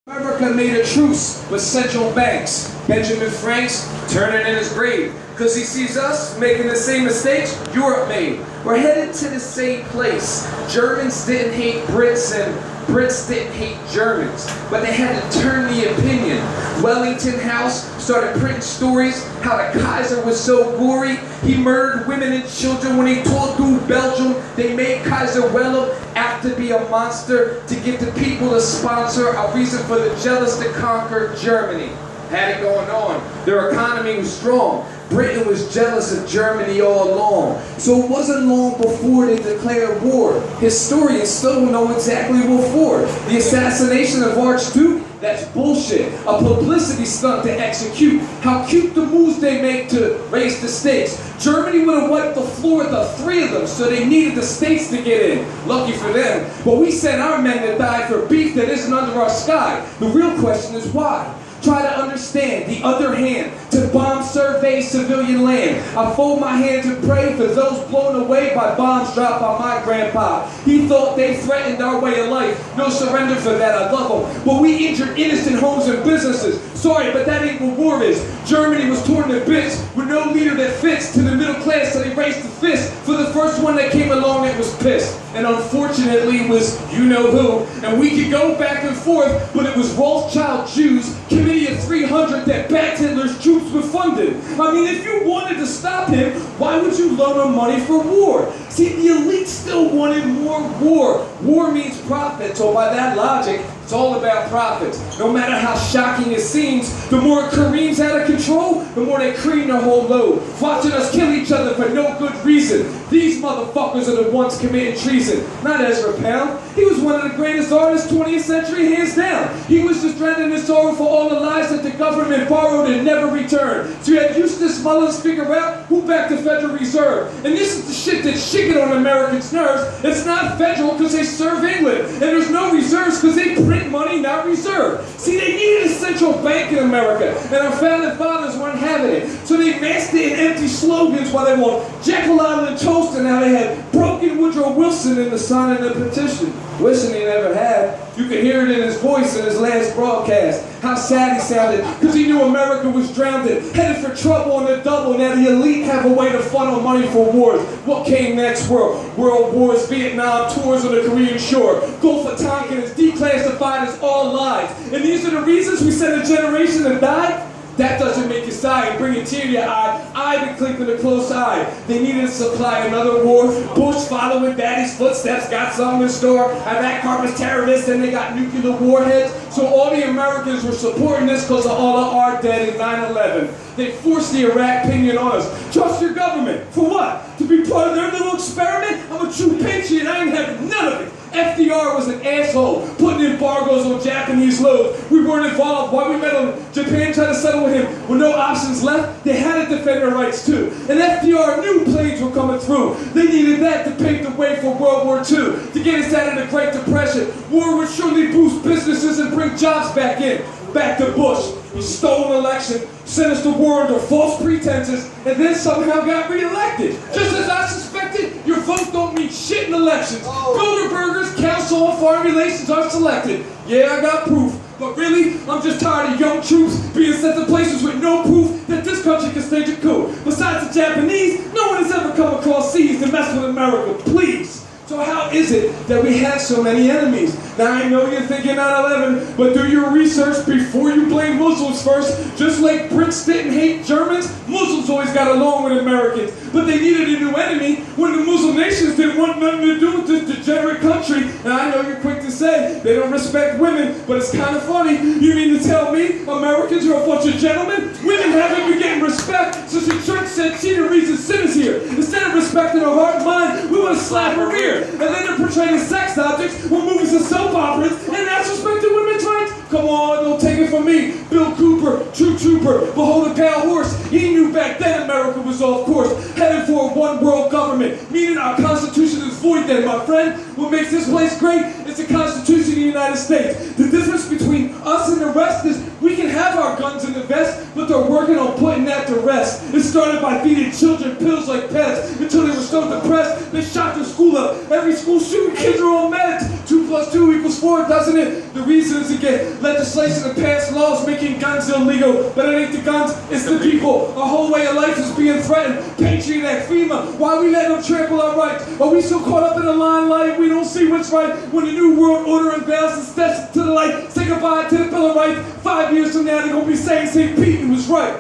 America made a truce with central banks. Benjamin Frank's turning in his grave because he sees us making the same mistakes Europe made. We're headed to the same place. Germans didn't hate Brits and Brits didn't hate Germans, but they had to turn the opinion. Wellington House started printing stories how the Kaiser was so gory. He murdered women and children when he tore through Belgium. They made Kaiser Wilhelm out to be a monster to get the people to sponsor a reason for the jealous to conquer Germany. Had it going on. Their economy was strong. Britain was jealous of Germany all along. So it wasn't long before they declared war. Historians still don't know exactly what for. The assassination of Archduke? That's bullshit. A publicity stunt to execute. How cute the moves they make to raise the stakes. Germany would have wiped the floor with the three of them, so they needed the states to get in. Lucky for them. But we sent our men to die for beef that isn't under our sky. The real question is why? Try to understand the other hand, to bomb survey civilian land. I fold my hands and pray for those blown away by bombs dropped by my grandpa. He thought they threatened our way of life. No surrender for that, I love them. But we injured innocent homes and businesses. Sorry, but that ain't what war is. Germany was torn to bits with no leader that fits to the middle class, so they raised the fist. For the first one that came along, it was pissed. And unfortunately it was you-know-who. And we could go back and forth, but it was Rothschild Jews, Committee of 300 that backed Hitler's troops were funded. I mean, if you wanted to stop him, why would you loan him money for war? See, the elite still wanted more war. War means profit, so by that logic, it's all about profits. No matter how shocking it seems, the more it careens out of control, the more they cream their whole load. Watching us kill each other for no good reason. These motherfuckers are the ones committing treason. Not Ezra Pound. He was one of the greatest artists 20th century, hands down. He was just dreading his sorrow for all the lives that the government borrowed and never returned. So you had Eustace Mullins figure out who backed the Federal Reserve. And this is the shit that's shaking on Americans' nerves. It's not federal because they serve England. And there's no reserves because they print money, not reserve. See, they needed a central bank in America, and our founding fathers weren't having it. So they masked it in empty slogans while they want Jekyll Island toast, and now they had broken Woodrow Wilson in the signing of the petition. Wishing he never had. You could hear it in his voice in his last broadcast. How sad he sounded, because he knew America was drowned, headed for trouble on the double. Now the elite have a way to funnel money for wars. What came next? World wars, Vietnam, tours on the Korean shore. Gulf of Tonkin is declassified as all lies. And these are the reasons we send a generation to die? That doesn't make you sigh and bring a tear to your eye. I've been keeping a close eye. They needed to supply another war. Bush following daddy's footsteps, got some in store. Iraq harbors terrorists, and they got nuclear warheads. So all the Americans were supporting this because of all of our dead in 9/11. They forced the Iraq opinion on us. Trust your government. For what? To be part of their little experiment? I'm a true patriot. I ain't having none of it. FDR was an asshole, putting embargoes on Japanese loads. We weren't involved. Why we met him? Japan tried to settle with him. With no options left, they had to defend their rights too. And FDR knew planes were coming through. They needed that to pave the way for World War II, to get us out of the Great Depression. War would surely boost businesses and bring jobs back in. Back to Bush. He stole an election, sent us to war under false pretenses, and then somehow got reelected. Just as I suspected, your vote don't mean shit in elections. Bilderbergers, Council on Foreign Relations are selected. Yeah, I got proof. But really, I'm just tired of young troops being sent to places with no proof that this country can stage a coup. Besides the Japanese, no one has ever come across seas to mess with America, please. So how is it that we have so many enemies? Now I know you're thinking 9/11, but do your research before you blame Muslims first. Just like Brits didn't hate Germans, Muslims always got along with Americans. But they needed a new enemy when the Muslim nations didn't want nothing to do with this degenerate country. And I know you're quick to say they don't respect women, but it's kind of funny. You mean to tell me Americans are a bunch of gentlemen? Women haven't been getting respect since the church said she the reason sin is here. Instead of respecting her heart and mind, we want to slap her ear. And then they're portraying sex objects when movies are soap operas, and that's respecting women's rights? Come on, don't take it from me. Bill Cooper, true trooper, behold a pale horse. He knew back then America was off course, headed for a one world government, meaning our Constitution is void then, my friend. What makes this place great is the Constitution of the United States. The difference between us and the rest is we can have our guns in the vest, but they're working on putting that to rest. It started by feeding children pills like pets until they were so depressed they shot their school up. Every school shooting, kids are on meds. 2 + 2 = 4, doesn't it? The reason is to get legislation legislation to pass laws making guns illegal, but it ain't the guns, it's the people. Our whole way of life is being threatened. Patriot Act, FEMA, why we letting them trample our rights? Are we so caught up in the limelight we don't see what's right? When the new world order unveils and steps to the light, say goodbye to the Bill of Rights. 5 years from now they're gonna be saying St. Pete was right.